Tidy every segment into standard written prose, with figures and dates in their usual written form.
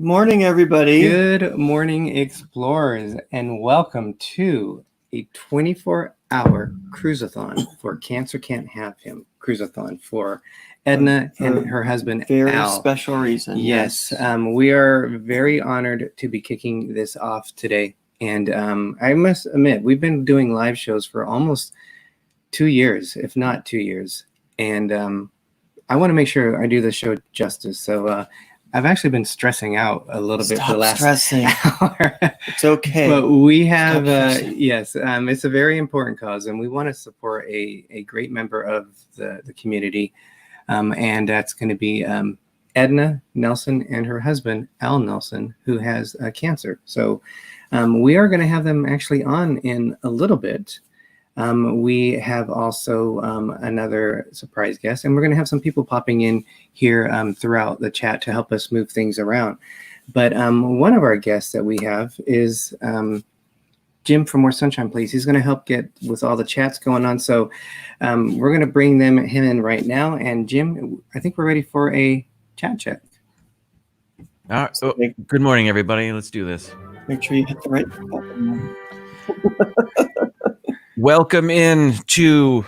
Morning, everybody. Good morning, explorers, and welcome to a 24-hour cruise-a-thon for Cancer Can't Have Him cruise-a-thon for Edna and her husband, Very Al. special reason. Yes, we are very honored to be kicking this off today. And I must admit, we've been doing live shows for almost 2 years, if not 2 years. And I want to make sure I do the show justice. So I've actually been stressing out a little bit for the last hour. It's okay. But we have, yes, it's a very important cause, and we want to support a great member of the community. And that's going to be Edna Nelson and her husband, Al Nelson, who has cancer. So we are going to have them actually on in a little bit. We have also another surprise guest, and we're going to have some people popping in here throughout the chat to help us move things around. But one of our guests that we have is Jim from More Sunshine, Please. He's going to help get with all the chats going on. So we're going to bring him in right now. And Jim, I think we're ready for a chat check. All right. So, good morning, everybody. Let's do this. Make sure you hit the right button. Welcome in to,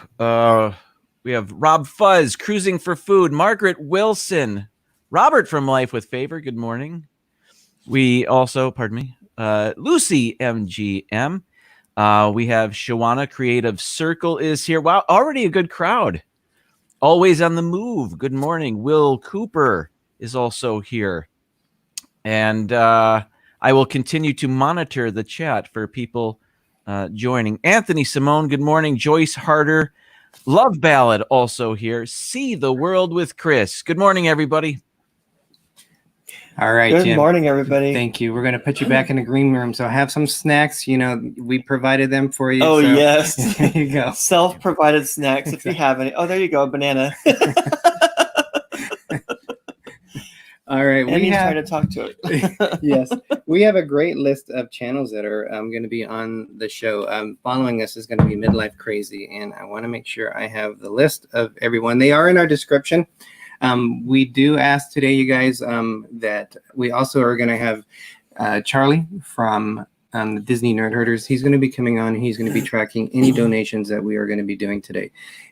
we have Rob Fuzz, Cruising for Food, Margaret Wilson, Robert from Life with Favor, good morning. We also, Lucy MGM. We have Shawana Creative Circle is here. Wow, already a good crowd. Always on the move, good morning. Will Cooper is also here. And I will continue to monitor the chat for people joining. Anthony Simone, good morning. Joyce Harder, Love Ballad also here. See the World with Chris. Good morning, everybody. All right, Good Jim. morning, everybody. Thank you. We're going to put you back in the green room. So have some snacks. You know, we provided them for you. Oh, so yes. There you go. Self-provided snacks if you have any. Oh, there you go, a banana. All right. And he's trying to talk to it. Yes. We have a great list of channels that are going to be on the show. Following us is going to be Midlife Crazy. And I want to make sure I have the list of everyone. They are in our description. We do ask today, you guys, that we also are going to have Charlie from the Disney Nerd Herders. He's going to be coming on. He's going to be tracking any donations that we are going to be doing today.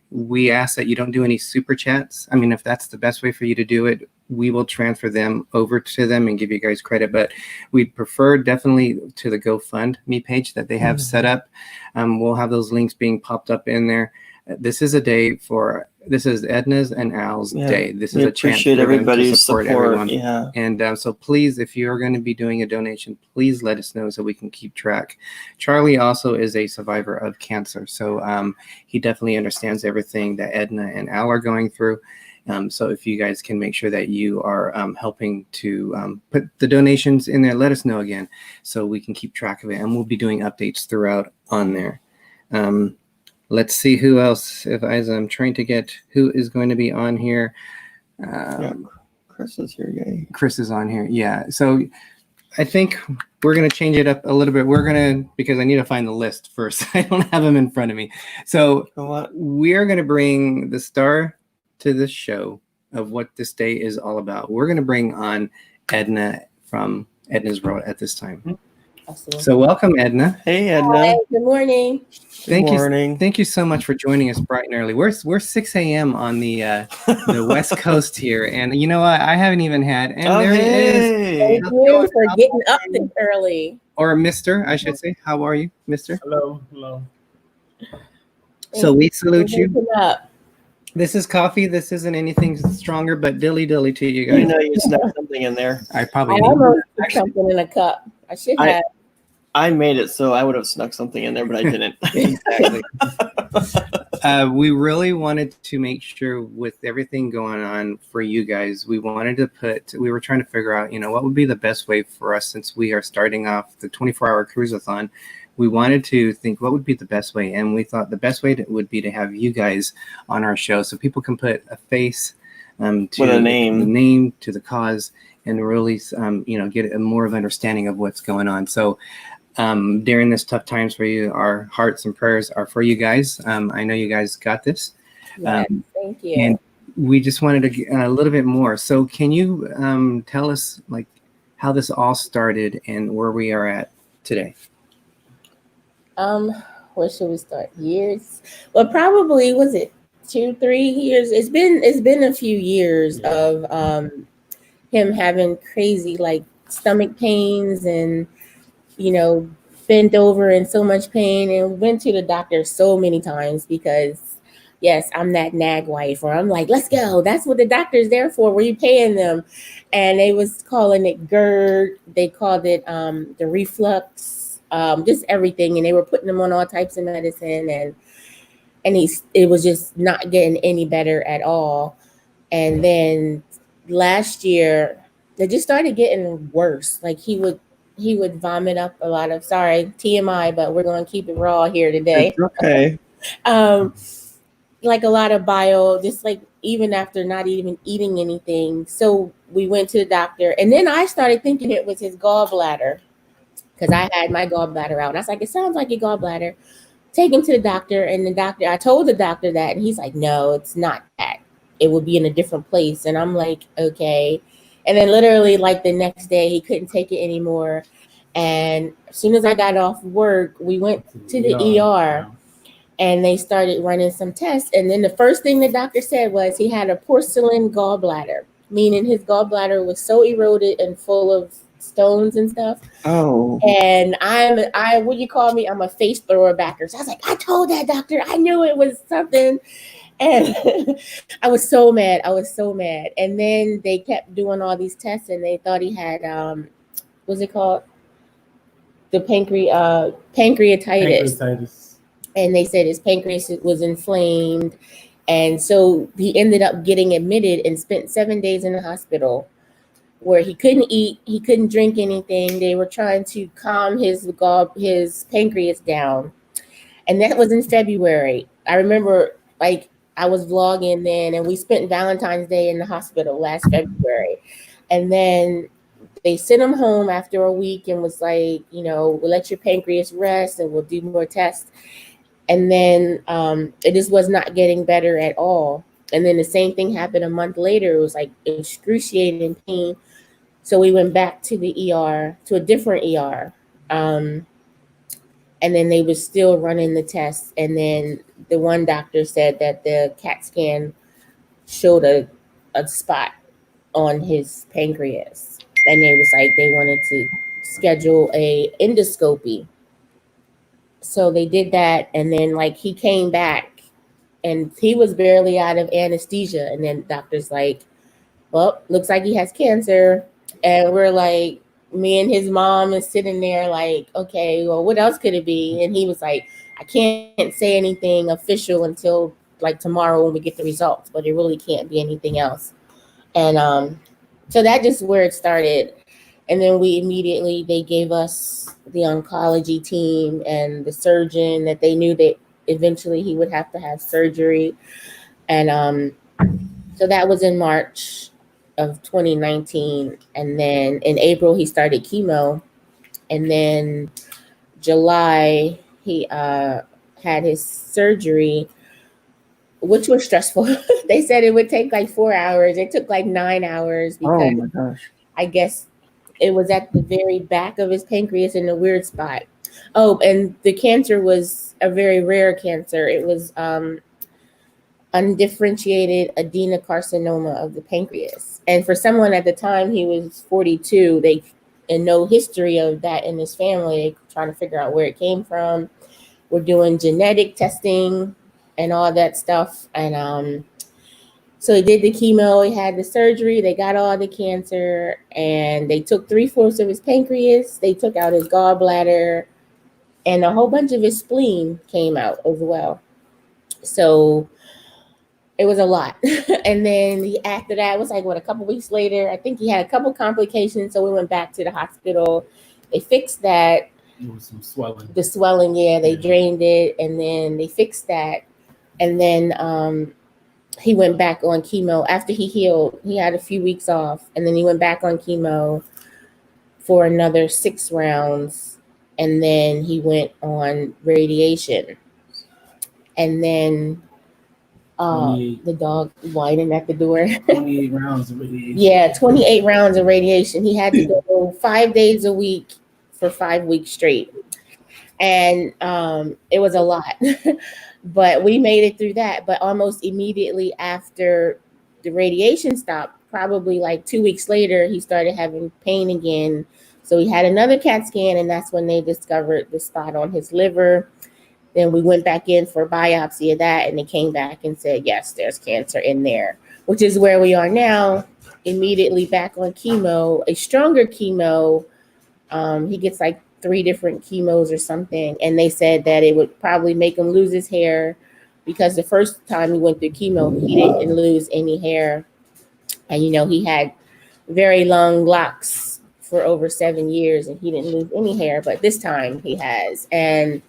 We ask that you don't do any super chats. I mean, if that's the best way for you to do it, we will transfer them over to them and give you guys credit. But we'd prefer definitely to the GoFundMe page that they have set up. We'll have those links being popped up in there. This is a day for, this is Edna's and Al's day. This is a chance for everybody's support everyone. Yeah. And so please, if you're going to be doing a donation, please let us know so we can keep track. Charlie also is a survivor of cancer. So he definitely understands everything that Edna and Al are going through. So if you guys can make sure that you are helping to put the donations in there, let us know again so we can keep track of it. And we'll be doing updates throughout on there. Let's see who else, as I'm trying to get who is going to be on here. Yeah, Chris is here, yay. Chris is on here, yeah. So I think we're going to change it up a little bit. We're going to, because I need to find the list first. I don't have them in front of me. So we are going to bring the star to this show of what this day is all about. We're going to bring on Edna from Edna's World at this time. Awesome. So welcome, Edna. Hey, Edna. Hi, good morning. Thank you so much for joining us bright and early. We're 6 a.m. on the West Coast here, and you know what? I haven't even had. And there he is. Thank you for getting up this early. Or Mr. I should say. How are you, Mr.? Hello. So we salute you. Up. This is coffee. This isn't anything stronger, but dilly to you guys. You know you snuck something in there. I probably almost put something in a cup. I should have. I made it, so I would have snuck something in there, but I didn't. Exactly. We really wanted to make sure with everything going on for you guys, we were trying to figure out, what would be the best way for us since we are starting off the 24-hour cruise-a-thon. We wanted to think what would be the best way, and we thought the best way would be to have you guys on our show so people can put a face to with a name. The name to the cause and really, get a more of understanding of what's going on. So during this tough times for you, our hearts and prayers are for you guys. I know you guys got this. Yes, thank you. And we just wanted to get a little bit more. So can you tell us, like, how this all started and where we are at today. Where should we start? Years? Well, probably was it 2-3 years? It's been a few years of him having crazy like stomach pains and bent over in so much pain, and went to the doctor so many times because yes, I'm that nag wife, or I'm like, let's go. That's what the doctor's there for. Were you paying them? And they was calling it GERD. They called it the reflux, just everything. And they were putting him on all types of medicine, and it was just not getting any better at all. And then last year, it just started getting worse. Like he would vomit up a lot of, sorry, TMI, but we're going to keep it raw here today. It's okay. Like a lot of bile, just like even after not even eating anything. So we went to the doctor, and then I started thinking it was his gallbladder because I had my gallbladder out. And I was like, it sounds like your gallbladder. Take him to the doctor, and I told the doctor that, and he's like, no, it's not that. It would be in a different place. And I'm like, okay. And then literally like the next day, he couldn't take it anymore. And as soon as I got off work, we went to the ER. And they started running some tests. And then the first thing the doctor said was he had a porcelain gallbladder, meaning his gallbladder was so eroded and full of stones and stuff. Oh. And what do you call me? I'm a face thrower backer. So I was like, I told that doctor, I knew it was something. And I was so mad. And then they kept doing all these tests, and they thought he had, what's it called? The pancreatitis. And they said his pancreas was inflamed. And so he ended up getting admitted and spent 7 days in the hospital where he couldn't eat, he couldn't drink anything. They were trying to calm his pancreas down. And that was in February. I remember like I was vlogging then, and we spent Valentine's Day in the hospital last February. And then they sent him home after a week and was like, we'll let your pancreas rest and we'll do more tests. And then it just was not getting better at all. And then the same thing happened a month later. It was like excruciating pain. So we went back to the ER, to a different ER. And then they were still running the tests. And then the one doctor said that the CAT scan showed a spot on his pancreas. And they was like, they wanted to schedule a endoscopy. So they did that, and then like he came back and he was barely out of anesthesia. And then doctor's like, well, looks like he has cancer. And we're like, me and his mom is sitting there like, okay, well, what else could it be? And he was like, I can't say anything official until like tomorrow when we get the results, but it really can't be anything else. And so that just where it started. And then they gave us the oncology team and the surgeon that they knew that eventually he would have to have surgery. And so that was in March of 2019. And then in April, he started chemo. And then July, he had his surgery, which was stressful. They said it would take like 4 hours. It took like 9 hours because Oh my gosh. I guess it was at the very back of his pancreas in a weird spot. Oh, and the cancer was a very rare cancer. It was undifferentiated adenocarcinoma of the pancreas. And for someone at the time, he was 42, and no history of that in his family. They trying to figure out where it came from. We're doing genetic testing and all that stuff. And so he did the chemo, he had the surgery, they got all the cancer, and they took 3/4 of his pancreas, they took out his gallbladder, and a whole bunch of his spleen came out as well. So it was a lot. And then after that, it was like, a couple weeks later, I think he had a couple complications, so we went back to the hospital. They fixed that. There was some swelling. The swelling, yeah, they drained it, and then they fixed that. And then he went back on chemo after he healed. He had a few weeks off, and then he went back on chemo for another 6 rounds, and then he went on radiation. And then The dog whining at the door. 28 rounds of radiation. Yeah, 28 rounds of radiation. He had to go 5 days a week for 5 weeks straight. And it was a lot. But we made it through that. But almost immediately after the radiation stopped, probably like 2 weeks later, he started having pain again. So he had another CAT scan, and that's when they discovered the spot on his liver. Then we went back in for a biopsy of that, and they came back and said, yes, there's cancer in there, which is where we are now, immediately back on chemo, a stronger chemo. He gets like 3 different chemos or something, and they said that it would probably make him lose his hair, because the first time he went through chemo, he didn't lose any hair. And, he had very long locks for over 7 years, and he didn't lose any hair, but this time he has. And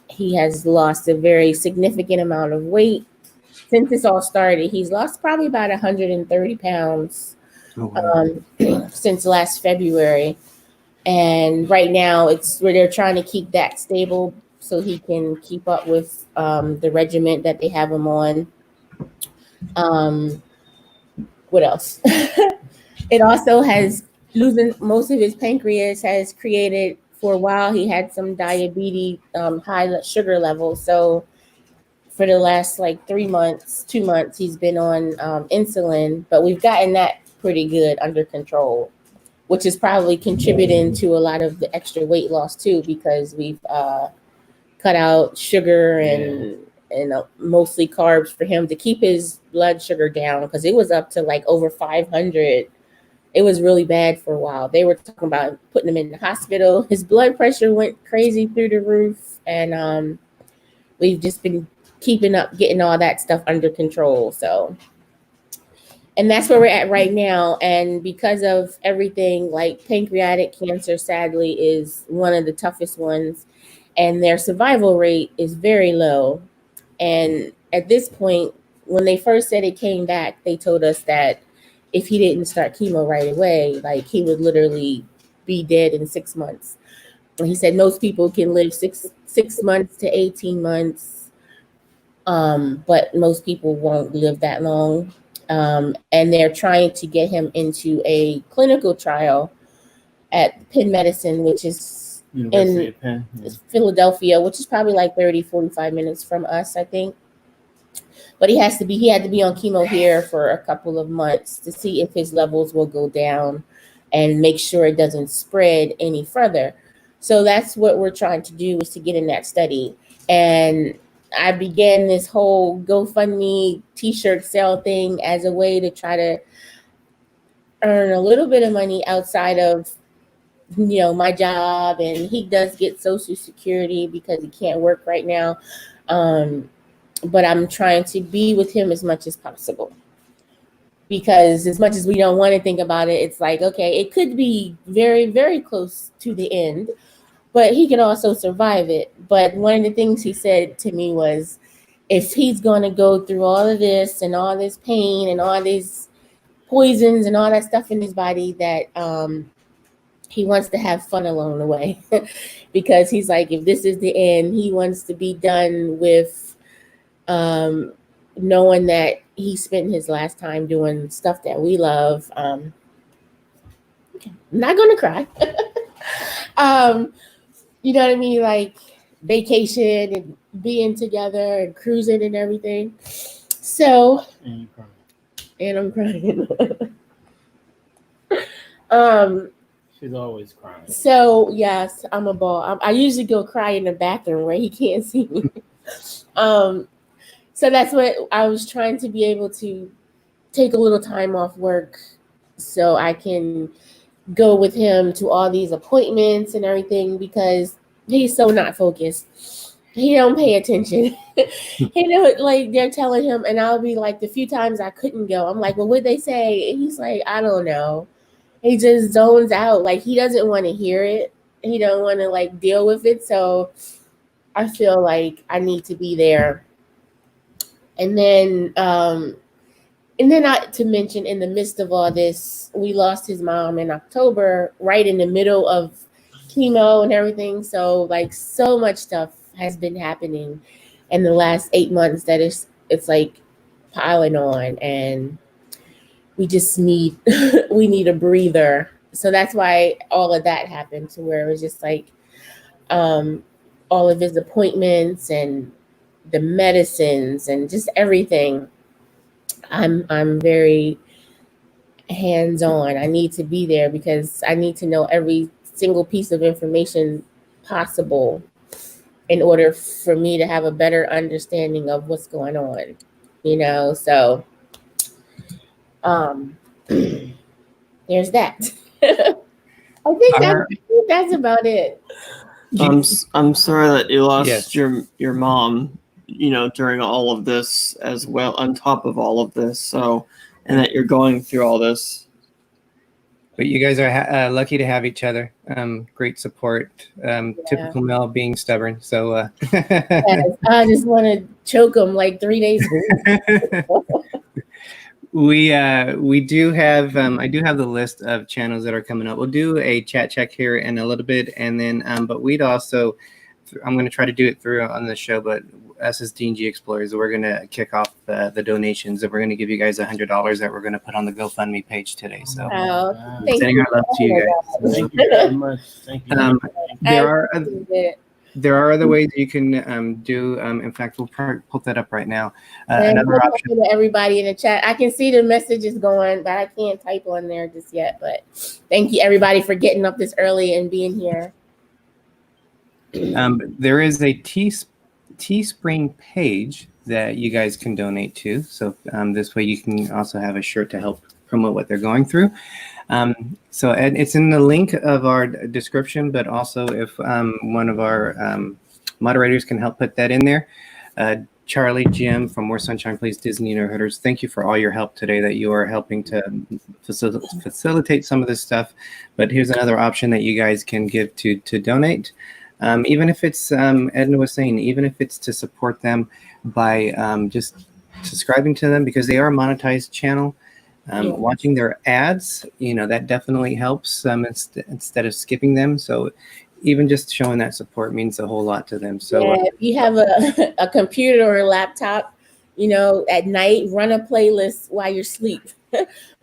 he has lost a very significant amount of weight since this all started. He's lost probably about 130 pounds since last February. And right now it's where they're trying to keep that stable so he can keep up with the regimen that they have him on. What else? It also has losing most of his pancreas has created, for a while, he had some diabetes, high sugar levels. So for the last like 2 months, he's been on insulin, but we've gotten that pretty good under control, which is probably contributing to a lot of the extra weight loss too, because we've cut out sugar and mostly carbs for him to keep his blood sugar down, because it was up to like over 500. It was really bad for a while. They were talking about putting him in the hospital. His blood pressure went crazy through the roof, and we've just been keeping up, getting all that stuff under control. So, and that's where we're at right now. And because of everything, like pancreatic cancer, sadly, is one of the toughest ones, and their survival rate is very low. And at this point, when they first said it came back, they told us that if he didn't start chemo right away, like he would literally be dead in 6 months. And he said most people can live six months to 18 months, but most people won't live that long. And they're trying to get him into a clinical trial at Penn Medicine, which is University of Penn. Philadelphia, which is probably like 30, 45 minutes from us, I think. But he had to be on chemo here for a couple of months to see if his levels will go down and make sure it doesn't spread any further. So that's what we're trying to do, is to get in that study. And I began this whole GoFundMe t-shirt sale thing as a way to try to earn a little bit of money outside of, my job. And he does get Social Security because he can't work right now. But I'm trying to be with him as much as possible, because as much as we don't want to think about it, it's like, okay, it could be very, very close to the end, but he can also survive it. But one of the things he said to me was, if he's going to go through all of this and all this pain and all these poisons and all that stuff in his body, that he wants to have fun along the way. Because he's like, if this is the end, he wants to be done with knowing that he spent his last time doing stuff that we love. I'm not gonna cry. You know what I mean? Like vacation and being together and cruising and everything. So, and I'm crying. She's always crying. So yes, I'm a ball. I usually go cry in the bathroom where he can't see me. So that's what I was trying to be able to take a little time off work so I can go with him to all these appointments and everything, because he's so not focused. He don't pay attention. Like they're telling him, and I'll be like, the few times I couldn't go, I'm like, well, what'd they say? And he's like, I don't know. He just zones out. Like he doesn't want to hear it. He don't want to like deal with it. So I feel like I need to be there. And then not to mention, in the midst of all this, we lost his mom in October, right in the middle of chemo and everything. So like so much stuff has been happening. in the last 8 months that it's like piling on, and we just need we need a breather. So that's why all of that happened, to where it was just like all of his appointments and the medicines and just everything. I'm very hands-on. I need to be there because I need to know every single piece of information possible in order for me to have a better understanding of what's going on, so there's that. I think that's about it. I'm sorry that you lost Yes. your mom, during all of this as well, on top of all of this. So, and that you're going through all this. But you guys are lucky to have each other. Great support. Typical Mel being stubborn. So Yes, I just want to choke him like 3 days a week. we do have I do have the list of channels that are coming up. We'll do a chat check here in a little bit, and then but we'd also, I'm going to try to do it through on the show, but us as D&G Explorers, we're going to kick off the donations, and we're going to give you guys $100 that we're going to put on the GoFundMe page today. So Thank sending you. our love to you guys. Thank you very much. Thank you. There are other ways you can do. In fact, we'll probably pull that up right now. And Another option. to everybody in the chat. I can see the messages going, but I can't type on there just yet. But thank you, everybody, for getting up this early and being here. There is a Teespring page that you guys can donate to. So this way you can also have a shirt to help promote what they're going through. So it's in the link of our description, but also if one of our moderators can help put that in there. Charlie, Jim from More Sunshine Please Disney Neighborhooders, thank you for all your help today, that you are helping to facilitate some of this stuff. But here's another option that you guys can give to donate. Even if it's, Edna was saying, even if it's to support them by just subscribing to them, because they are a monetized channel. Watching their ads, that definitely helps instead of skipping them. So even just showing that support means a whole lot to them. So if you have a computer or a laptop, at night, run a playlist while you're asleep.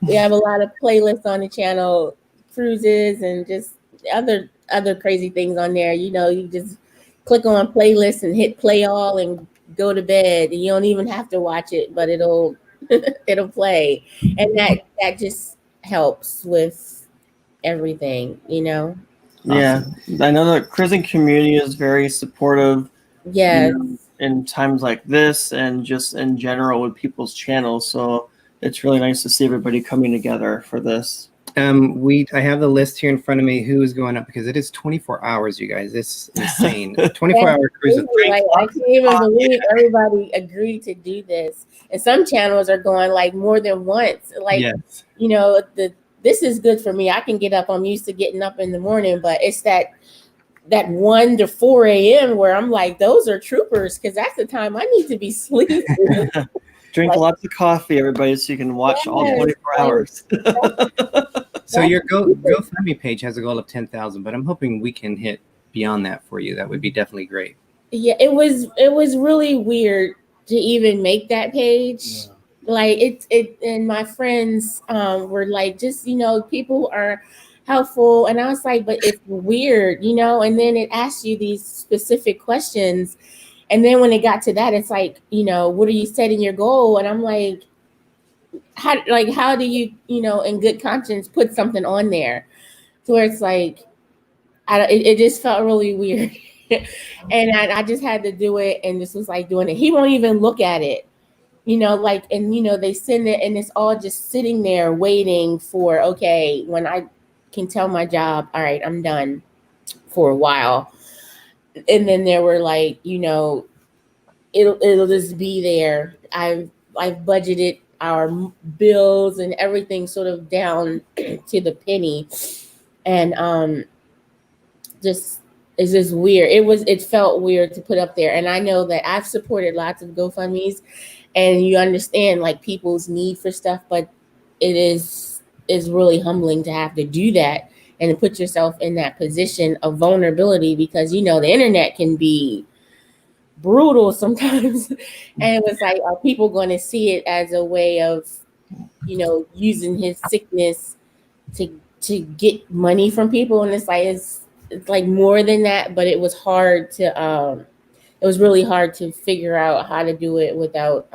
We have a lot of playlists on the channel, cruises and just other crazy things on there. You just click on playlists and hit play all and go to bed. You don't even have to watch it, but it'll play, and that just helps with everything. Yeah, Awesome. I know the cruising community is very supportive. Yes. In times like this, and just in general with people's channels. So it's really nice to see everybody coming together for this. I have the list here in front of me who is going up, because it is 24 hours, you guys. It's insane. 24-hour cruise. I can't even believe everybody agreed to do this. And some channels are going like more than once. Like, yes. This is good for me. I can get up. I'm used to getting up in the morning, but it's that 1 to 4 a.m. where I'm like, those are troopers, because that's the time I need to be sleeping. Drink lots of coffee, everybody, so you can watch all 24 hours. So your GoFundMe page has a goal of 10,000, but I'm hoping we can hit beyond that for you. That would be definitely great. Yeah, it was really weird to even make that page. Yeah. Like it and my friends were like, just people are helpful, and I was like, but it's weird, and then it asks you these specific questions, and then when it got to that, it's like, what are you setting your goal? And I'm like, how do you in good conscience put something on there to where it's like, it just felt really weird. And I just had to do it, and this was like doing it. He won't even look at it, and they send it, and it's all just sitting there waiting for, okay, when I can tell my job, all right, I'm done for a while. And then there were like, it'll just be there. I've budgeted our bills and everything sort of down to the penny, and it's just weird. It felt weird to put up there, and I know that I've supported lots of GoFundMes, and you understand like people's need for stuff, but it is really humbling to have to do that and to put yourself in that position of vulnerability, because the internet can be brutal sometimes. And it was like, are people going to see it as a way of, using his sickness to get money from people? And it's like more than that, but it was hard to it was really hard to figure out how to do it without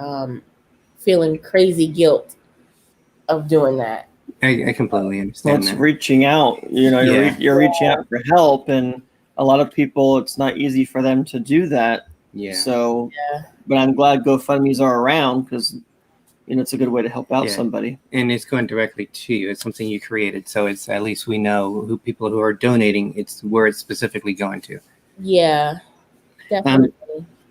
feeling crazy guilt of doing that. I completely Well, understand it's that. reaching out. You're reaching out for help, and a lot of people, it's not easy for them to do that. Yeah. So, Yeah. but I'm glad GoFundMe's are around because it's a good way to help out Yeah. somebody. And it's going directly to you. It's something you created, so it's at least we know who people who are donating. It's where it's specifically going to. Yeah, definitely.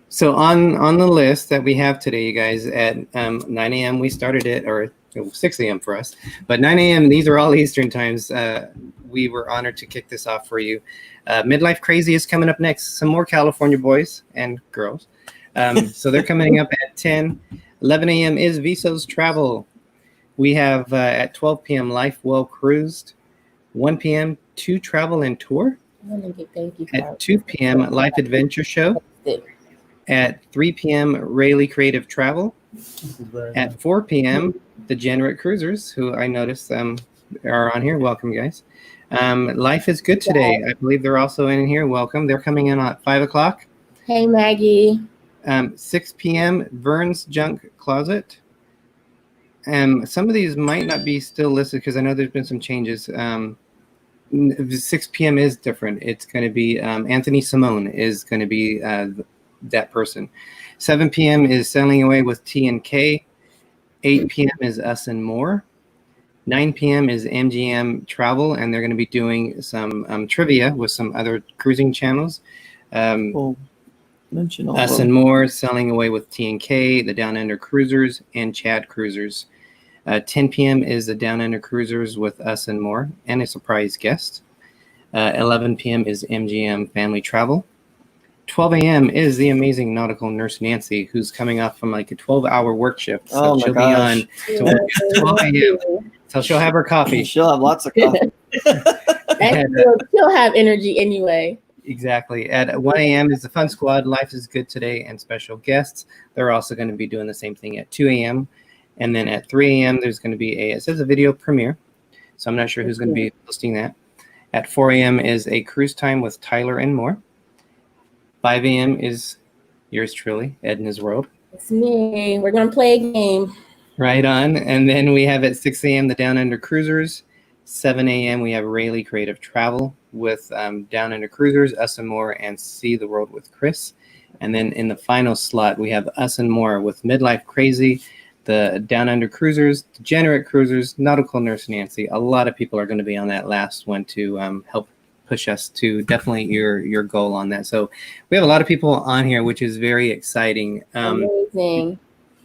So on the list that we have today, you guys, at 9 a.m. we started it, or 6 a.m. for us, but 9 a.m. these are all Eastern times. We were honored to kick this off for you. Midlife Crazy is coming up next. Some more California boys and girls. So they're coming up at 10. 11 a.m. is Viso's Travel. We have at 12 p.m. Life Well Cruised. 1 p.m. To Travel and Tour. Thank you. At 2 p.m. LifeAdventureShow. At 3 p.m. Raley Creative Travel. At 4 p.m. Degenerate Cruisers, who I noticed are on here. Welcome, guys. Life is Good Today. I believe they're also in here. Welcome. They're coming in at 5 o'clock. Hey, Maggie. 6 p.m. Vern's Junk Closet. Some of these might not be still listed because I know there's been some changes. 6 p.m. is different. It's going to be Anthony Simone is going to be that person. 7 p.m. is Sailing Away with T&K. 8 p.m. is Us and More. 9 p.m. is MGM Travel, and they're going to be doing some trivia with some other cruising channels. We'll mention all Us of and them. More, Sailing Away with T&K, the Downunder Cruisers, and Chad Cruisers. 10 p.m. is the Downunder Cruisers with Us and More, and a surprise guest. 11 p.m. is MGM Family Travel. 12 a.m. is the amazing nautical nurse Nancy, who's coming off from like a 12-hour work shift. So Oh my she'll gosh. be on to work at 12 a.m. So she'll have her coffee. She'll have lots of coffee. And, She'll have energy anyway. exactly. At 1 a.m. is the Fun Squad, Life is Good Today, and special guests. They're also going to be doing the same thing at 2 a.m. And then at 3 a.m., there's going to be it says a video premiere. So I'm not sure who's going to be posting that. At 4 a.m. is a cruise time with Tyler and More. 5 a.m. is yours truly, Edna's World. It's me. We're going to play a game. Right on. And then we have at 6 a.m. the Downunder Cruisers. 7 a.m. we have Raley Creative Travel with Downunder Cruisers, Us and More, and See the World with Chris. And then in the final slot, we have Us and More with Midlife Crazy, the Downunder Cruisers, Degenerate Cruisers, Nautical Nurse Nancy. A lot of people are going to be on that last one to help push us to definitely your goal on that. So we have a lot of people on here, which is very exciting. Amazing.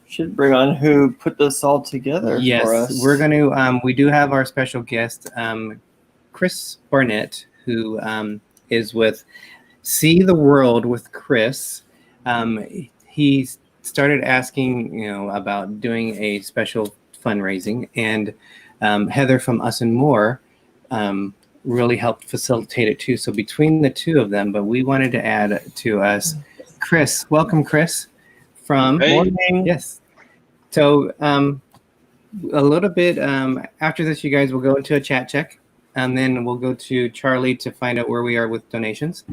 Should bring on who put this all together Yes, for us. we're going to, we do have our special guest, Chris Barnett, who is with See the World with Chris. He started asking, about doing a special fundraising, and Heather from Us and More really helped facilitate it too. So between the two of them, but we wanted to add to us, Chris. Welcome, Chris. From Morning. Yes. So a little bit after this, you guys will go into a chat check, and then we'll go to Charlie to find out where we are with donations.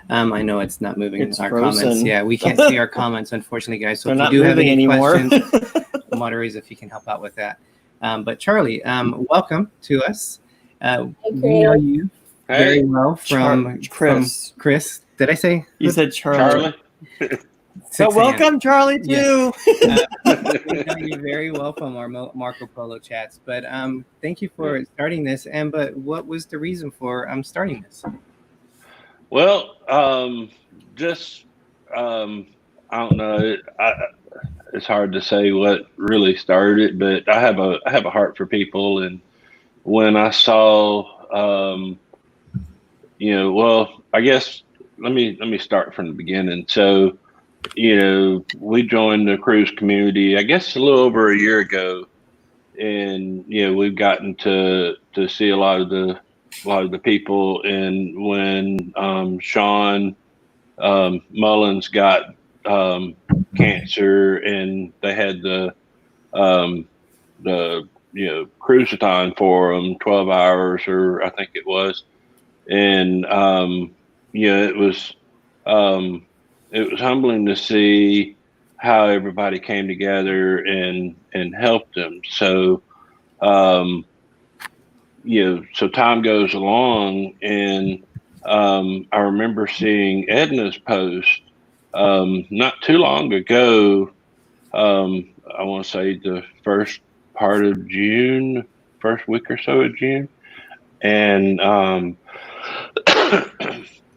I know it's not moving. It's our frozen. comments. Yeah, we can't see our comments, unfortunately, guys. So They're if not you do have moving any anymore. questions, moderators, if you can help out with that. But Charlie, welcome to us. We know you very well from Chris. From Chris. Did I say? You said Charlie. 6 So a.m. welcome, Charlie, too. We know you very well from our Marco Polo chats, but thank you for starting this. But what was the reason for starting this? Well, just I don't know. It's hard to say what really started it, but I have a heart for people, and when I saw, well, I guess let me start from the beginning. So, we joined the cruise community, I guess, a little over a year ago, and we've gotten to see a lot of the people. And when Sean Mullins got cancer, and they had the Cruise-a-thon for them, 12 hours, or I think it was. And, it was humbling to see how everybody came together and helped them. So, so time goes along, and I remember seeing Edna's post not too long ago. I want to say the first part of June, first week or so of June, and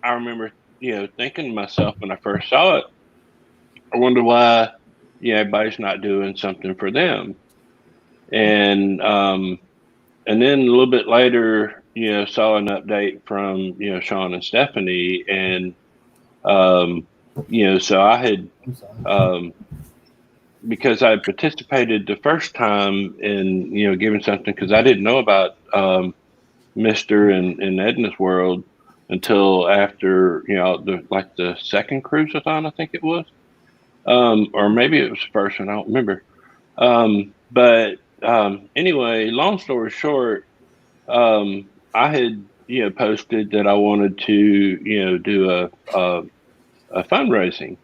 I remember thinking to myself when I first saw it, I wonder why everybody's not doing something for them. And then a little bit later, saw an update from Sean and Stephanie, and so I had because I participated the first time in giving something, because I didn't know about Mr. and Edna's World until after the second Cruise-a-thon, I think it was, or maybe it was the first one, I don't remember. But anyway, long story short, I had posted that I wanted to do a fundraising,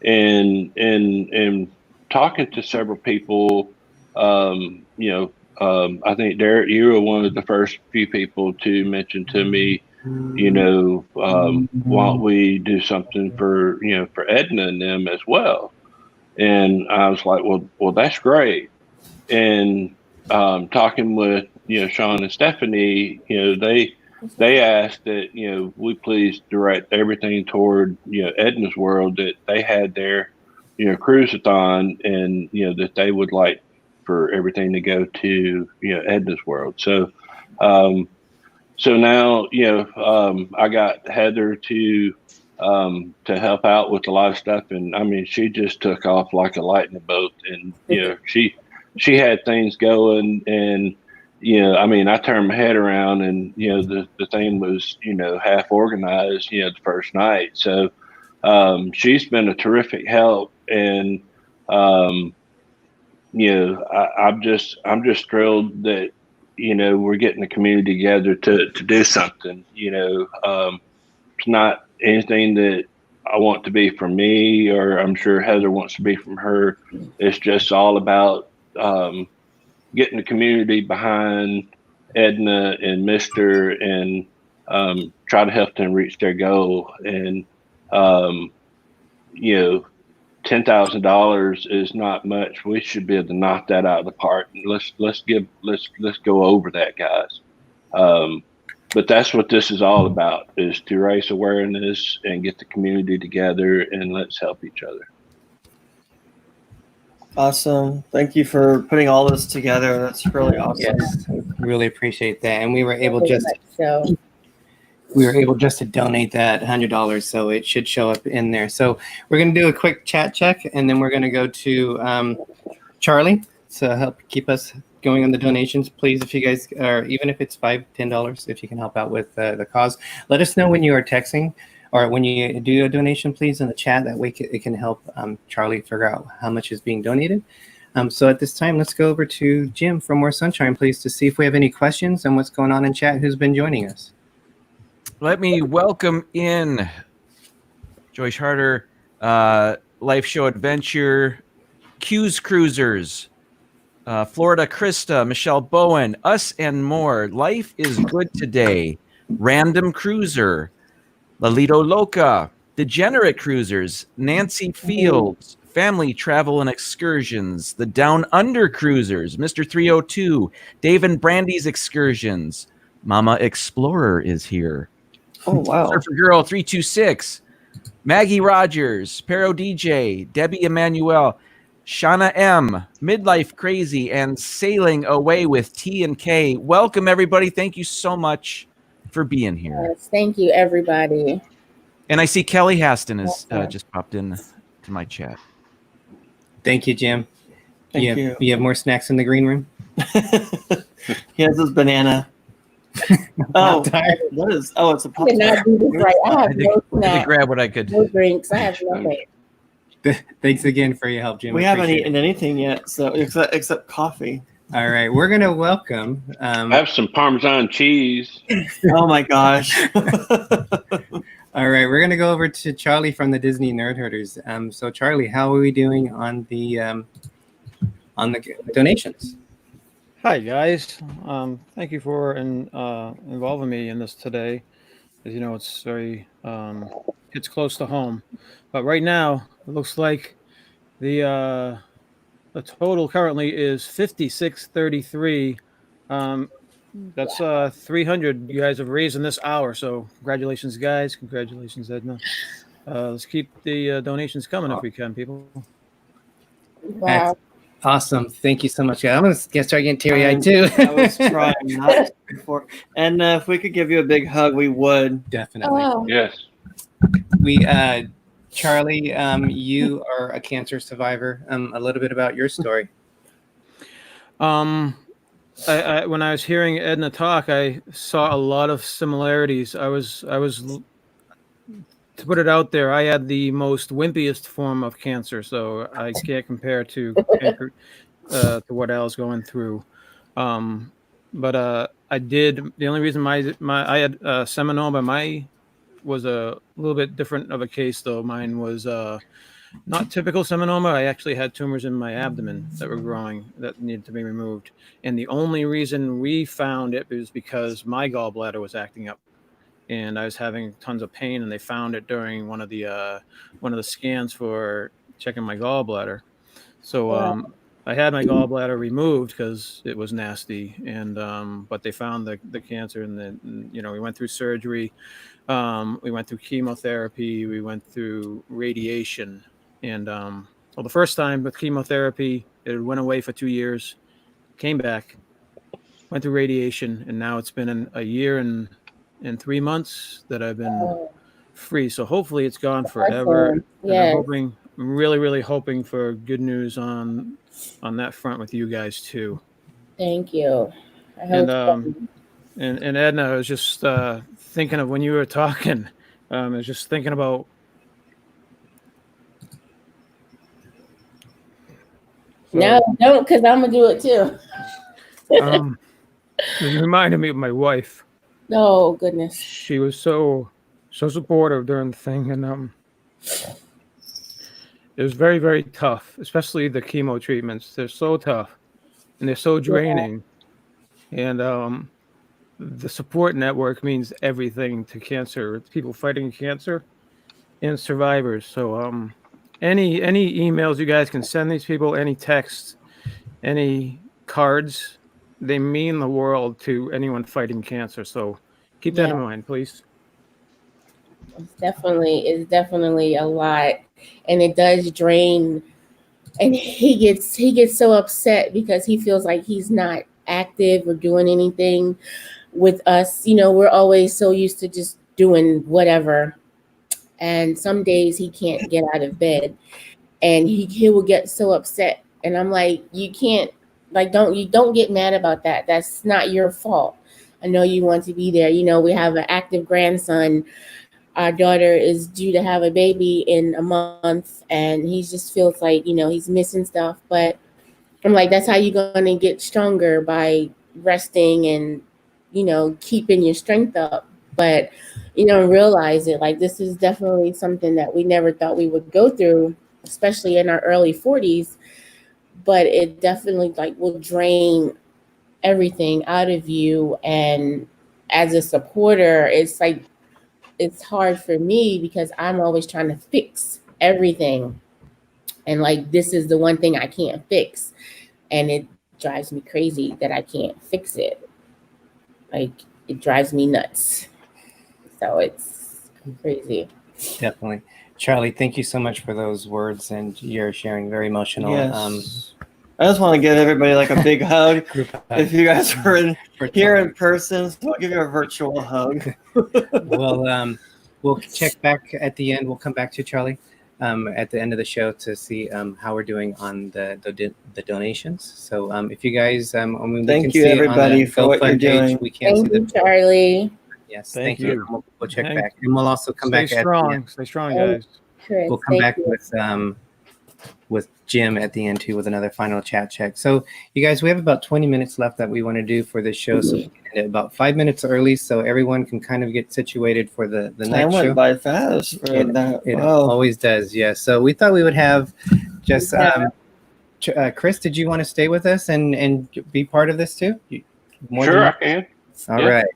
and talking to several people. I think Derick, you were one of the first few people to mention to me, why don't we do something for Edna and them as well? And I was like, well, that's great. And talking with Sean and Stephanie, they asked that we please direct everything toward Edna's World, that they had their Cruise-a-thon, and that they would like for everything to go to Edna's World. So so now I got Heather to help out with a lot of stuff, and I mean, she just took off like a lightning bolt, and she had things going, and I mean, I turned my head around, and the thing was half organized the first night. So she's been a terrific help, and I'm just thrilled that we're getting the community together to do something. It's not anything that I want to be from me, or I'm sure Heather wants to be from her. It's just all about getting the community behind Edna and Mr. and try to help them reach their goal. And $10,000 is not much. We should be able to knock that out of the park. Let's go over that, guys. But that's what this is all about, is to raise awareness and get the community together, and let's help each other. Awesome. Thank you for putting all this together. That's really awesome. Yes, really appreciate that. And we were able just to donate that $100, so it should show up in there. So we're going to do a quick chat check, and then we're going to go to Charlie to help keep us going on the donations. Please, if you guys are, even if it's $5, $10, if you can help out with the cause, let us know when you are texting or when you do a donation, please, in the chat. That way it can help Charlie figure out how much is being donated. So at this time, let's go over to Jim from More Sunshine, please, to see if we have any questions on what's going on in chat, who's been joining us. Let me welcome in Joyce Harder, Life Show Adventure, Q's Cruisers, Florida Krista, Michelle Bowen, us and more. Life is Good Today, Random Cruiser, Lalito Loca, Degenerate Cruisers, Nancy Fields, Family Travel and Excursions, the Downunder Cruisers, Mr. 302, Dave and Brandy's Excursions, Mama Explorer is here. Oh, wow. Surfer Girl 326, Maggie Rogers, Pero DJ, Debbie Emanuel, Shauna M, Midlife Crazy, and Sailing Away with T and K. Welcome, everybody. Thank you so much for being here. Yes, thank you, everybody. And I see Kelly Haston has just popped in to my chat. Thank you, Jim. Thank you. You have more snacks in the green room? He has his banana. Oh, what is? Oh, it's a pop. I cannot do this right. I have no I had to snacks, grab what I could. no drinks. I have nothing. Thanks again for your help, Jim. We haven't Appreciate eaten anything yet, so except coffee. it. All right, we're gonna welcome. I have some Parmesan cheese. Oh my gosh. All right, we're gonna go over to Charlie from the Disney Nerd Herders. So Charlie, how are we doing on the donations? Hi guys, thank you for involving me in this today. As you know, it's very it's close to home, but right now it looks like the total currently is 5633. That's 300 you guys have raised in this hour. So congratulations, guys! Congratulations, Edna. Let's keep the donations coming if we can, people. Wow. Awesome, thank you so much. I'm gonna start getting teary-eyed too. I was trying not before. And if we could give you a big hug, we would. Definitely. Oh, Yes. We, Charlie, you are a cancer survivor. A little bit about your story. I when I was hearing Edna talk, I saw a lot of similarities. I was to put it out there, I had the most wimpiest form of cancer, so I can't compare to what I was going through. But I did. The only reason I had seminoma, my was a little bit different of a case though. Mine was not typical seminoma. I actually had tumors in my abdomen that were growing that needed to be removed. And the only reason we found it was because my gallbladder was acting up, and I was having tons of pain. And they found it during one of the scans for checking my gallbladder. So I had my gallbladder removed because it was nasty, and but they found the cancer, and then we went through surgery. We went through chemotherapy. We went through radiation. And the first time with chemotherapy, it went away for 2 years, came back, went through radiation, and now it's been a year and 3 months that I've been free. So hopefully it's gone forever. Yeah. I'm really, really hoping for good news on that front with you guys too. Thank you. I hope And Edna, I was just thinking of when you were talking. I was just thinking about. No, don't, because I'm gonna do it too. It reminded me of my wife. Oh goodness. She was so supportive during the thing, and it was very, very tough, especially the chemo treatments. They're so tough, and they're so draining. Yeah. And the support network means everything to cancer. It's people fighting cancer and survivors. So any emails you guys can send these people, any texts, any cards, they mean the world to anyone fighting cancer. So keep that in mind, please. It's definitely a lot, and it does drain. And he gets so upset because he feels like he's not active or doing anything with us. We're always so used to just doing whatever. And some days he can't get out of bed, and he will get so upset. And I'm like, you can't, don't get mad about that. That's not your fault. I know you want to be there. We have an active grandson. Our daughter is due to have a baby in a month, and he just feels like, he's missing stuff. But I'm like, that's how you're going to get stronger, by resting and, keeping your strength up. But, realize it, like, this is definitely something that we never thought we would go through, especially in our early 40s. But it definitely will drain everything out of you. And as a supporter, it's hard for me because I'm always trying to fix everything. And this is the one thing I can't fix. And it drives me crazy that I can't fix it. It drives me nuts. So it's crazy. Definitely. Charlie, thank you so much for those words, and you're sharing very emotional. Yes. I just want to give everybody a big hug. If you guys were here in person, so I'll give you a virtual hug. We'll check back at the end. We'll come back to Charlie at the end of the show to see how we're doing on the donations. So if you guys, thank you everybody for what you're doing. We can't Thank see you, Charlie. Yes, Thank you. We'll check back, and we'll also come back. Stay strong, guys. Chris, we'll come back with with Jim at the end too with another final chat check. So you guys, we have about 20 minutes left that we want to do for this show. So we can end it about 5 minutes early so everyone can kind of get situated for the Time next went show. by fast for that. It Wow. always does, yeah. So we thought we would have just Chris, did you want to stay with us and be part of this too? Sure, I can. All Yeah. right.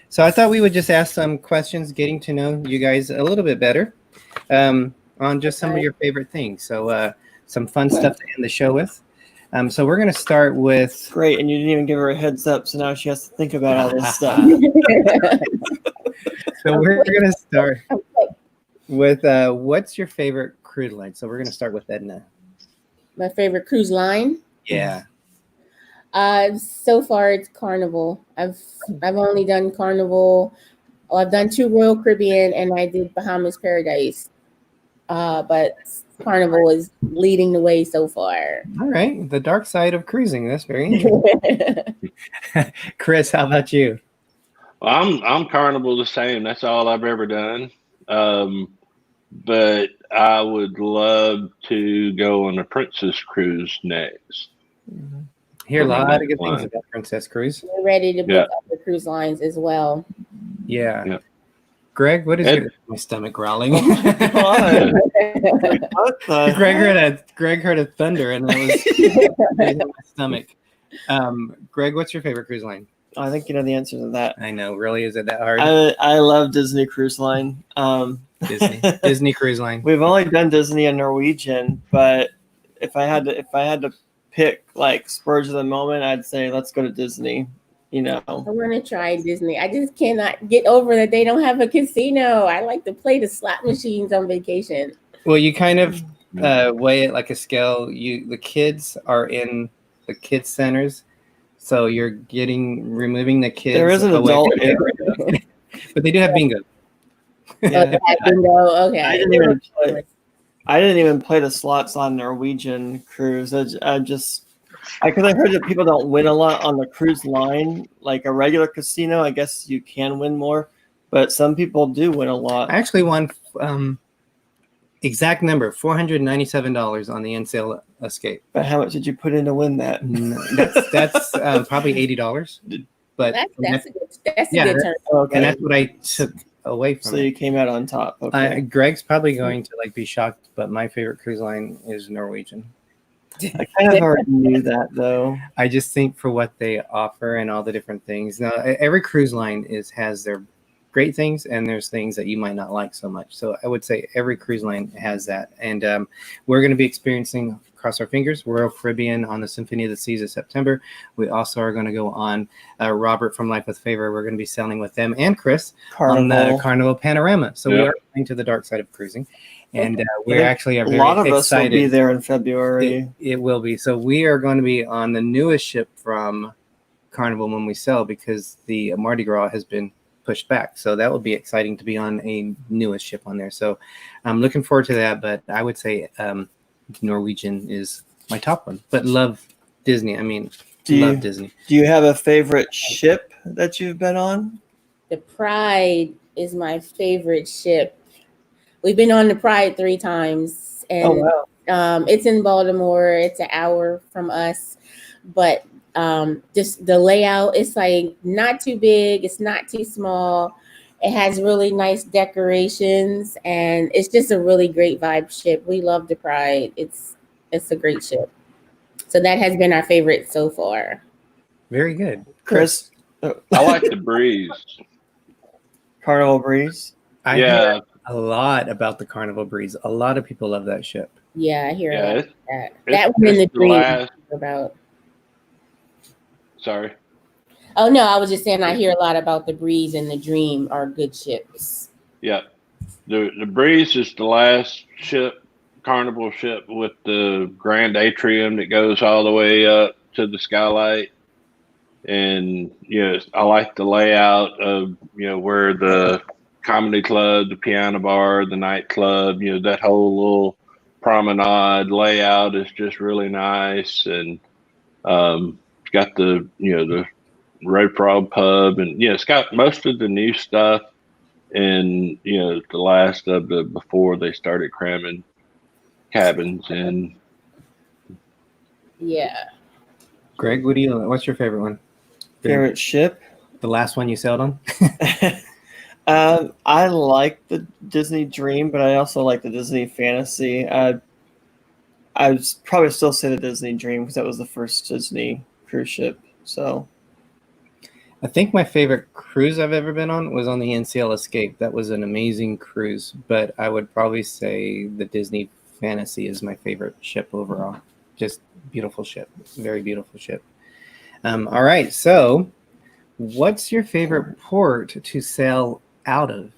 So I thought we would just ask some questions, getting to know you guys a little bit better on just some of your favorite things. So some fun stuff to end the show with. So we're going to start with... Great, and you didn't even give her a heads up, so now she has to think about all this stuff. So we're going to start with what's your favorite cruise line? So we're going to start with Edna. My favorite cruise line. Yeah. So far it's Carnival. I've only done Carnival. Oh, I've done 2 Royal Caribbean and I did Bahamas Paradise. But Carnival is leading the way so far. All right. The dark side of cruising. That's very interesting. Chris, how about you? Well, I'm Carnival the same. That's all I've ever done. But I would love to go on a Princess Cruise next. Hear a lot of good things about Princess Cruise. We're ready to book up the cruise lines as well. Yeah. Greg, what is my stomach growling? What the Greg heard a thunder and it was in my stomach. Greg, what's your favorite cruise line? I think you know the answer to that. I know. Really, is it that hard? I love Disney Cruise Line. Disney Cruise Line. We've only done Disney and Norwegian, but if I had to pick like spurs of the moment, I'd say let's go to Disney. You know, I want to try Disney. I just cannot get over that they don't have a casino. I like to play the slot machines on vacation. Well, you kind of weigh it like a scale. The kids are in the kids centers, so you're removing the kids. There is an adult area, but they do have bingo. Yeah. Bingo. Okay. I didn't even play the slots on Norwegian cruise. Because I heard that people don't win a lot on the cruise line, like a regular casino. I guess you can win more, but some people do win a lot. I actually won exact number $497 on the in-sail escape. But how much did you put in to win that? That's probably $80. But that's a good term. Okay. And that's what I took away from So it. you came out on top. Okay. Greg's probably going to be shocked, but my favorite cruise line is Norwegian. I kind of already knew that, though. I just think for what they offer and all the different things. Now, every cruise line has their great things, and there's things that you might not like so much. So I would say every cruise line has that. And we're going to be experiencing, cross our fingers, Royal Caribbean on the Symphony of the Seas in September. We also are going to go on Robert from Life with Favor. We're going to be sailing with them and Chris on the Carnival Panorama. So we are going to the dark side of cruising. And we actually are very excited. A lot of us will be there in February. It will be. So we are going to be on the newest ship from Carnival when we sail because the Mardi Gras has been pushed back. So that will be exciting to be on a newest ship on there. So I'm looking forward to that. But I would say Norwegian is my top one. But love Disney. I mean, love Disney. Do you have a favorite ship that you've been on? The Pride is my favorite ship. We've been on the Pride 3 times, and it's in Baltimore. It's an hour from us, but just the layout, it's like not too big, it's not too small. It has really nice decorations, and it's just a really great vibe ship. We love the Pride. It's a great ship. So that has been our favorite so far. Very good. Chris? I like the Breeze. Carnival Breeze? I hear a lot about the Carnival Breeze. A lot of people love that ship. Yeah, I hear about that. That That one in the dream about. Sorry. Oh no, I was just saying I hear a lot about the Breeze and the Dream are good ships. Yeah. The Breeze is the last ship, Carnival ship with the grand atrium that goes all the way up to the skylight. And I like the layout of where the comedy club, the piano bar, the nightclub, that whole little promenade layout is just really nice. And it's got the the Red Frog pub, and it's got most of the new stuff and the last of the before they started cramming cabins, and Yeah. Greg, what's your favorite one? Favorite ship? The last one you sailed on? I like the Disney Dream, but I also like the Disney Fantasy. I would probably still say the Disney Dream because that was the first Disney cruise ship. So I think my favorite cruise I've ever been on was on the NCL Escape. That was an amazing cruise, but I would probably say the Disney Fantasy is my favorite ship overall. Just beautiful ship, very beautiful ship. All right, so what's your favorite port to sail out of?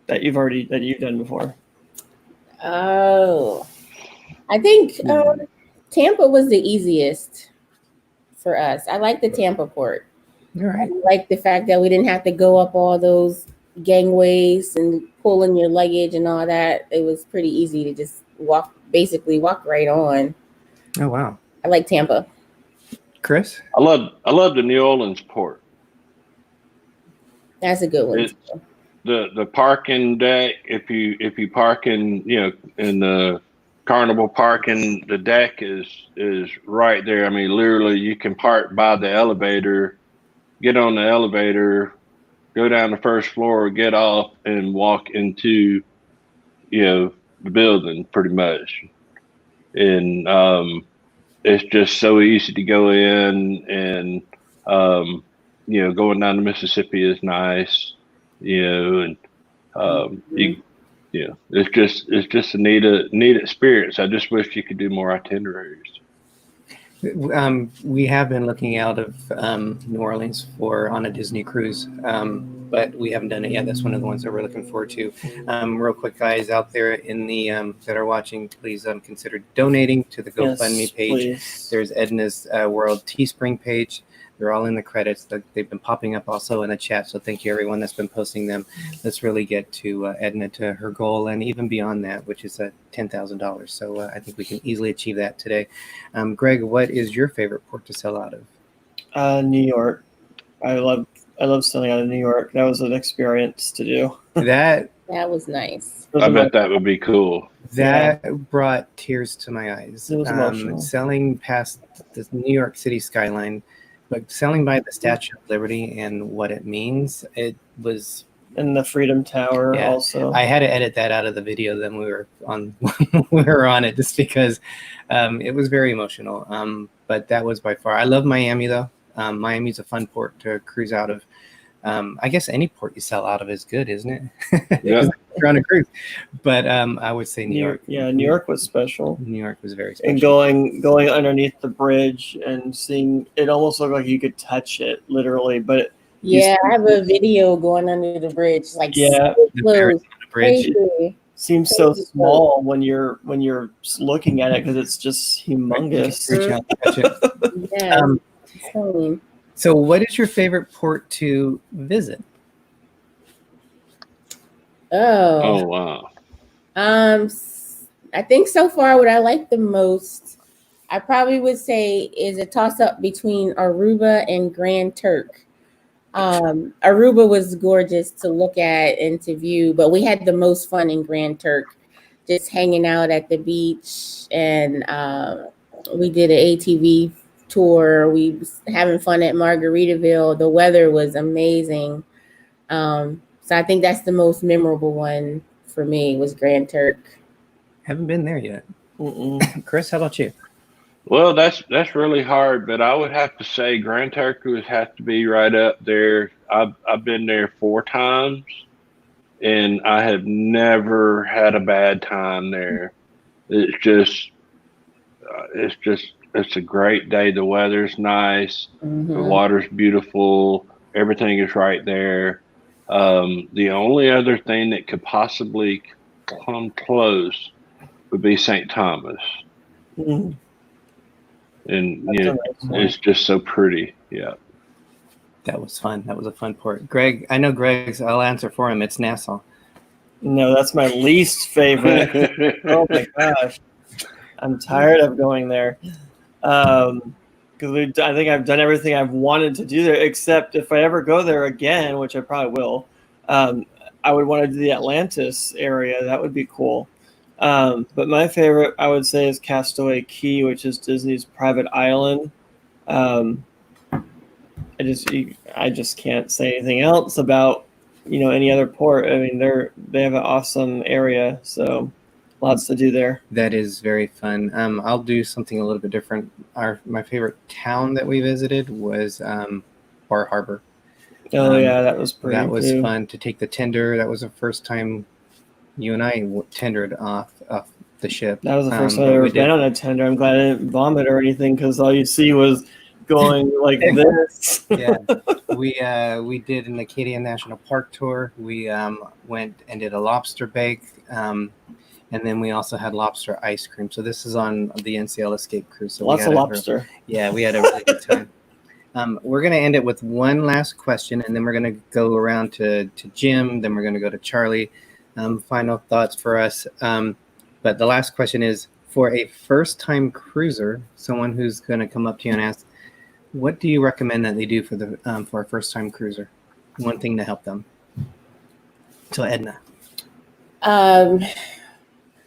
that you've done before. Oh, I think Tampa was the easiest for us. I like the Tampa port. All right. I like the fact that we didn't have to go up all those gangways and pull in your luggage and all that. It was pretty easy to just walk right on. Oh wow. I like Tampa. Chris? I love the New Orleans port. That's a good one. The parking deck. If you park in in the Carnival parking, the deck is right there. I mean, literally, you can park by the elevator, get on the elevator, go down the first floor, get off, and walk into the building pretty much. And it's just so easy to go in, and going down the Mississippi is nice, and it's just a neat experience. I just wish you could do more itineraries. We have been looking out of New Orleans on a Disney cruise, but we haven't done it yet. That's one of the ones that we're looking forward to. Real quick, guys out there in the that are watching, please consider donating to the GoFundMe page. Please. There's Edna's World Teespring page. They're all in the credits. They've been popping up also in the chat. So thank you everyone that's been posting them. Let's really get to Edna to her goal and even beyond that, which is $10,000. So I think we can easily achieve that today. Greg, what is your favorite port to sail out of? New York. I love sailing out of New York. That was an experience to do. That was nice. I bet that would be cool. That brought tears to my eyes. It was emotional. Sailing past the New York City skyline, but sailing by the Statue of Liberty and what it means, it was. And the Freedom Tower also. I had to edit that out of the video. Then we were on it just because it was very emotional. But that was by far. I love Miami though. Miami's a fun port to cruise out of. I guess any port you sail out of is good, isn't it? Yeah. You're on a cruise. But I would say New York. Yeah, New York was special. New York was very special. And going underneath the bridge and seeing it almost looked like you could touch it literally, but I have a video going under the bridge, like yeah, the bridge. crazy. Seems so small when you're looking at it because it's just humongous. Reach out and touch it. Yeah. So what is your favorite port to visit? Oh wow. I think so far what I like the most, I probably would say, is a toss up between Aruba and Grand Turk. Aruba was gorgeous to look at and to view, but we had the most fun in Grand Turk, just hanging out at the beach, and we did an ATV tour. We was having fun at Margaritaville. The weather was amazing. So I think that's the most memorable one for me was Grand Turk. Haven't been there yet. Chris, how about you? Well, that's really hard, but I would have to say Grand Turk would have to be right up there. I've been there 4 times, and I have never had a bad time there. It's a great day. The weather's nice. Mm-hmm. The water's beautiful. Everything is right there. The only other thing that could possibly come close would be St. Thomas. Mm-hmm. And it's just so pretty. Yeah. That was fun. That was a fun port. Greg, I know Greg's, I'll answer for him. It's Nassau. No, that's my least favorite. Oh my gosh. I'm tired of going there. Because I think I've done everything I've wanted to do there, except if I ever go there again, which I probably will, I would want to do the Atlantis area. That would be cool. But my favorite, I would say, is Castaway Cay, which is Disney's private island. Um, I just can't say anything else about any other port. I mean, they have an awesome area, so lots to do there. That is very fun. I'll do something a little bit different. My favorite town that we visited was Bar Harbor. Oh yeah, that was pretty. That was too. fun to take the tender. That was the first time you and I tendered off the ship. That was the first time I've ever been on a tender. I'm glad I didn't vomit or anything because all you see was going like this. Yeah, we did an Acadia National Park tour. We went and did a lobster bake, and then we also had lobster ice cream. So this is on the NCL Escape cruise. So Lots of lobster. Yeah, we had a really good time. We're going to end it with one last question, and then we're going to go around to Jim. Then we're going to go to Charlie. Final thoughts for us. But the last question is, for a first-time cruiser, someone who's going to come up to you and ask, what do you recommend that they do for a first-time cruiser? One thing to help them. So Edna.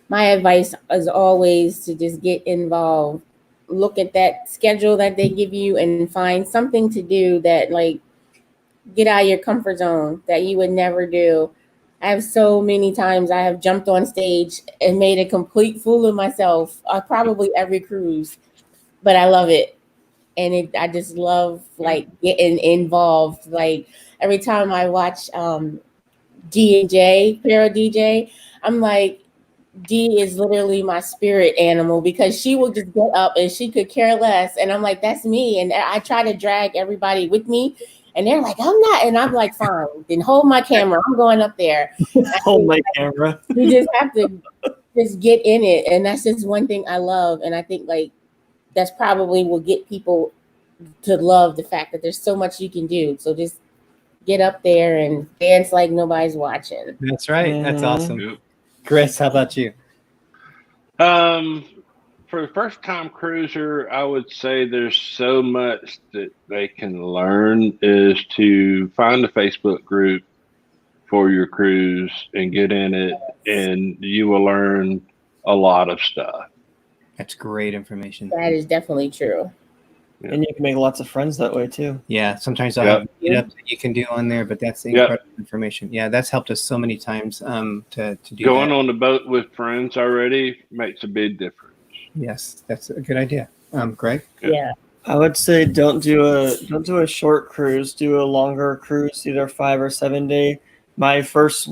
My advice is always to just get involved. Look at that schedule that they give you and find something to do that, like, get out of your comfort zone that you would never do. I have so many times I have jumped on stage and made a complete fool of myself, probably every cruise, but I love it. And I just love like getting involved. Like every time I watch D&J, Para DJ, I'm like, D is literally my spirit animal because she will just get up and she could care less. And I'm like, that's me. And I try to drag everybody with me. And they're like, I'm not. And I'm like, fine. Then hold my camera. I'm going up there. Hold my camera. You just have to just get in it. And that's just one thing I love. And I think like that's probably will get people to love the fact that there's so much you can do. So just get up there and dance like nobody's watching. That's right. Mhm. That's awesome. Yep. Chris, how about you? For a first time cruiser, I would say there's so much that they can learn is to find a Facebook group for your cruise and get in it, and you will learn a lot of stuff. That's great information. That is definitely true. And you can make lots of friends that way too. Yeah, sometimes I'll Yep. have meetups that you can do on there, but that's Yep. incredible information. Yeah, that's helped us so many times to do Going that. on the boat with friends already makes a big difference. Yes, that's a good idea. Greg? Yeah. I would say don't do a short cruise. Do a longer cruise, either 5 or 7 day. My first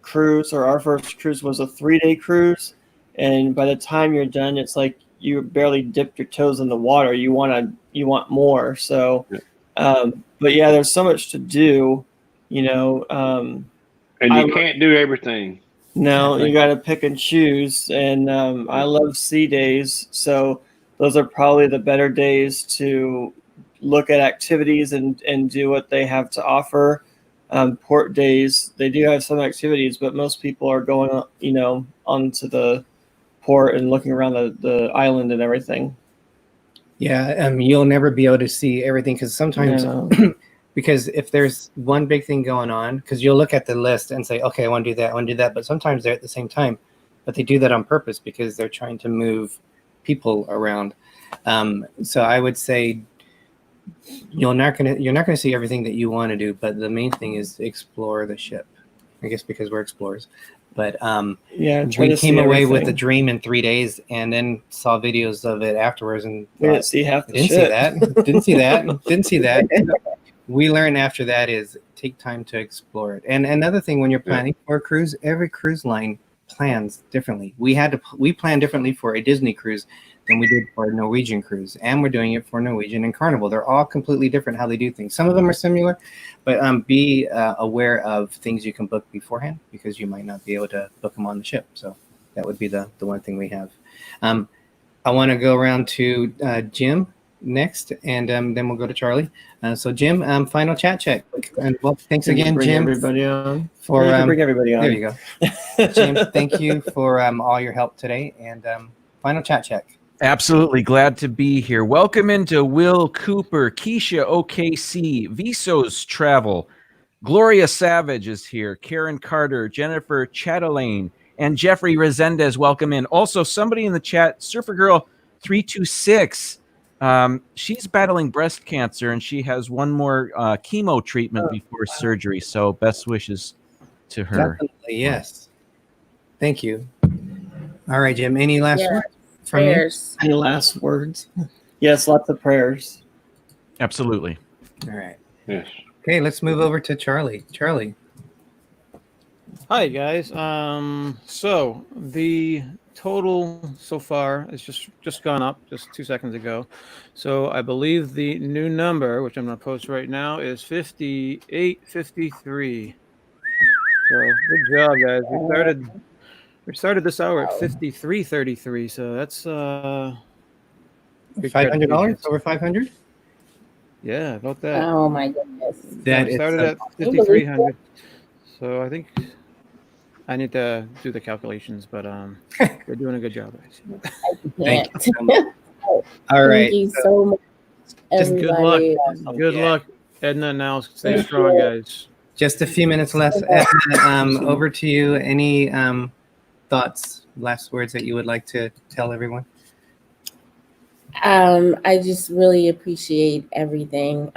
cruise or our first cruise was a 3-day cruise, and by the time you're done, it's like you barely dipped your toes in the water. You want more. So, but yeah, there's so much to do. And you can't do everything. No, Exactly. you got to pick and choose. And I love sea days. So those are probably the better days to look at activities and do what they have to offer. Port days, they do have some activities, but most people are going, onto the port and looking around the island and everything. Yeah, you'll never be able to see everything because sometimes, No. because if there's one big thing going on, because you'll look at the list and say, okay, I want to do that, I want to do that, but sometimes they're at the same time, but they do that on purpose because they're trying to move people around. So I would say you're not gonna see everything that you want to do, but the main thing is explore the ship. I guess because we're explorers. But Yeah, try we to see came away with a everything. dream in 3 days, and then saw videos of it afterwards, and We didn't see half the didn't shit. see that. Didn't see that. Didn't see that. We learned after that is take time to explore it. And another thing, when you're planning for a cruise, every cruise line plans differently. We planned differently for a Disney cruise than we did for a Norwegian cruise, and we're doing it for Norwegian and Carnival. They're all completely different how they do things. Some of them are similar, but be aware of things you can book beforehand because you might not be able to book them on the ship. So that would be the one thing we have. I want to go around to Jim next, and then we'll go to Charlie. So Jim, final chat check. And well, thanks Can you again, bring Jim, everybody on. for You can bring everybody on. there you go. Jim, thank you for all your help today, and final chat check. Absolutely glad to be here. Welcome into Will Cooper, Keisha OKC, Viso's Travel. Gloria Savage is here. Karen Carter, Jennifer Chatelaine, and Jeffrey Resendez, welcome in. Also, somebody in the chat, Surfer Girl 326. She's battling breast cancer, and she has one more chemo treatment before surgery. So best wishes to her. Definitely, yes. Thank you. All right, Jim. Any last Yeah. words from you? Prayers. Any last words? Yes, lots of prayers. Absolutely. All right. Yes. Okay, let's move over to Charlie. Charlie. Hi guys. So the total so far is just gone up just 2 seconds ago. So I believe the new number, which I'm gonna post right now, is 5853. So good job, guys. We started this hour at 5333. So that's big credit to you $500? guys. Over 500? Yeah, about that. Oh my goodness. That We is started so at 5300. So I think I need to do the calculations, but we're doing a good job, guys. Thank you so much. All right. Thank you so much, Just good luck. everybody. Good Yeah. luck, Edna. Now stay Thank strong, you. guys. Just a few minutes left. Edna, over to you. Any thoughts, last words that you would like to tell everyone? I just really appreciate everything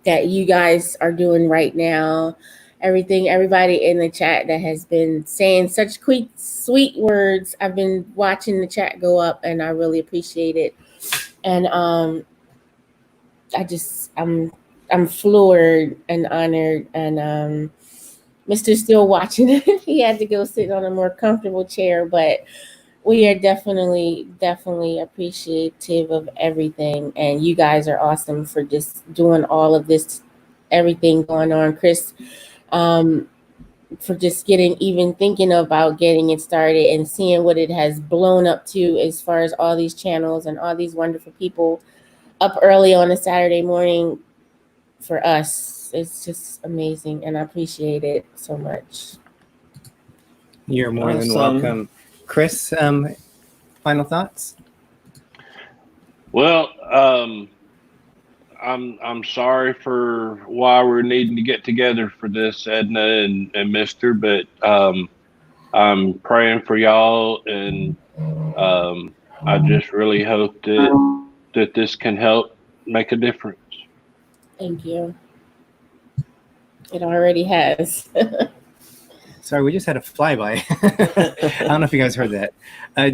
that you guys are doing right now. Everybody in the chat that has been saying such quick, sweet words. I've been watching the chat go up, and I really appreciate it. And I'm floored and honored. And Mr. Still watching it. He had to go sit on a more comfortable chair, but we are definitely appreciative of everything. And you guys are awesome for just doing all of this, everything going on. Chris, for just thinking about getting it started and seeing what it has blown up to as far as all these channels and all these wonderful people up early on a Saturday morning for us. It's just amazing, and I appreciate it so much. You're more than Awesome. welcome. Chris, final thoughts? Well, I'm sorry for why we're needing to get together for this, Edna and Mister, but I'm praying for y'all, and I just really hope that this can help make a difference. Thank you. It already has. Sorry, we just had a flyby. I don't know if you guys heard that.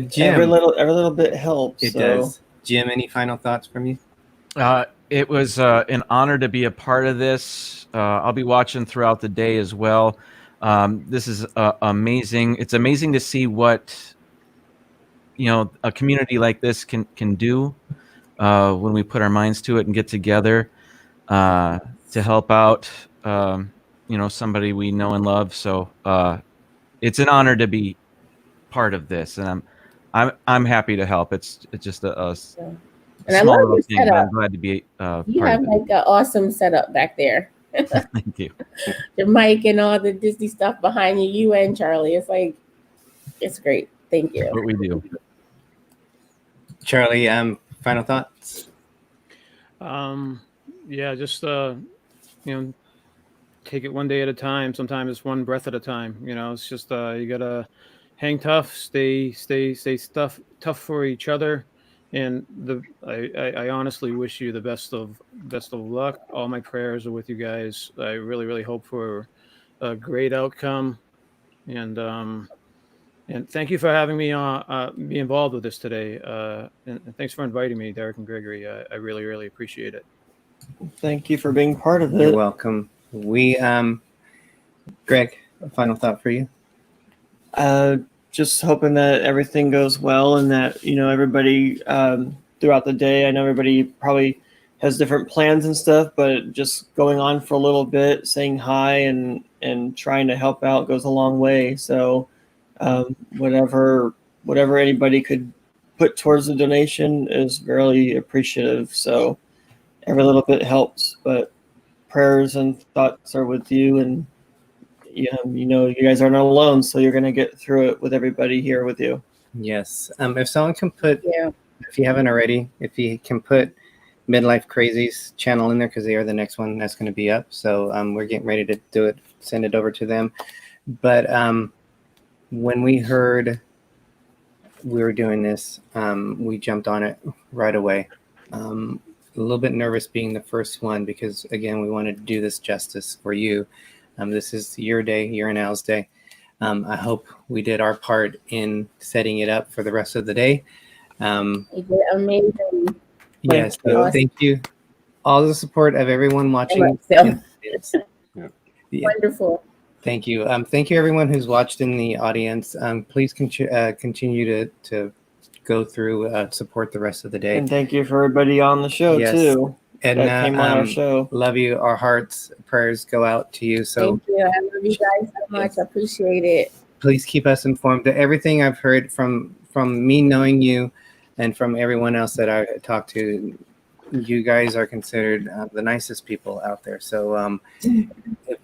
Jim, Every little bit helps. it so. does. Jim, any final thoughts from you? It was an honor to be a part of this. I'll be watching throughout the day as well. This is amazing. It's amazing to see what a community like this can do when we put our minds to it and get together to help out. Somebody we know and love. So it's an honor to be part of this, and I'm happy to help. It's just a And I small love little your thing, but setup. I'm glad to be You part have of it. like an awesome setup back there. Thank you. Your mic and all the Disney stuff behind you. You and Charlie. It's great. Thank you. What we do. Charlie, final thoughts? Yeah, just take it one day at a time. Sometimes it's one breath at a time. It's just you gotta hang tough, stay tough for each other. And I honestly wish you the best of luck. All my prayers are with you guys. I really hope for a great outcome. And thank you for having me be involved with this today. And thanks for inviting me, Derick and Greggory. I really appreciate it. Thank you for being part of You're it. welcome. We, Greg, a final thought for you? Just hoping that everything goes well and that everybody throughout the day. I know everybody probably has different plans and stuff, but just going on for a little bit, saying hi and trying to help out goes a long way. So whatever anybody could put towards the donation is really appreciative. So every little bit helps, but prayers and thoughts are with you, and you guys aren't alone, so you're going to get through it with everybody here with you. Yes. If someone can put, Yeah. if you haven't already, if you can put Midlife Crazy's channel in there, because they are the next one that's going to be up. So we're getting ready to do it, send it over to them. But when we heard we were doing this, we jumped on it right away. A little bit nervous being the first one because, again, we wanted to do this justice for you. This is your day, your and Al's day. I hope we did our part in setting it up for the rest of the day. You did amazing. Yes, you. so thank you. All the support of everyone watching. So, Yeah. wonderful. Thank you. Thank you, everyone who's watched in the audience. Please continue to go through, support the rest of the day. And thank you for everybody on the show Yes. too. Edna, that came on our show. Love you. Our hearts, prayers go out to you. So Thank you. I love you guys so much. I appreciate it. please keep us informed. Everything I've heard from me knowing you and from everyone else that I talked to, you guys are considered the nicest people out there. So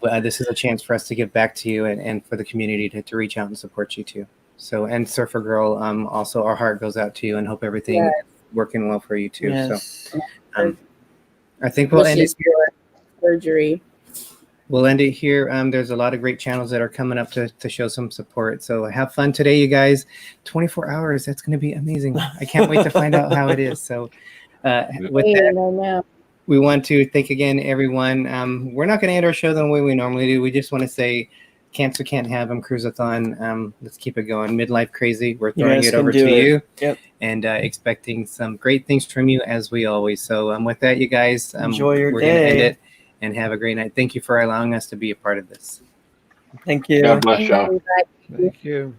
this is a chance for us to give back to you and for the community to reach out and support you too. So, and Surfer Girl, also our heart goes out to you and hope everything is working well for you too. Yes. So I think we'll end it here. Surgery. We'll end it here. There's a lot of great channels that are coming up to show some support. So have fun today, you guys. 24 hours. That's going to be amazing. I can't wait to find out how it is. So with that, we want to thank again, everyone. We're not going to end our show the way we normally do. We just want to say Cancer Can't Have Them Cruise-a-thon. Let's keep it going. Midlife Crazy. We're throwing it over to you. Yep. And expecting some great things from you as we always. So with that, you guys, enjoy your we're day. Gonna end it and have a great night. Thank you for allowing us to be a part of this. Thank you. God bless y'all. Thank you.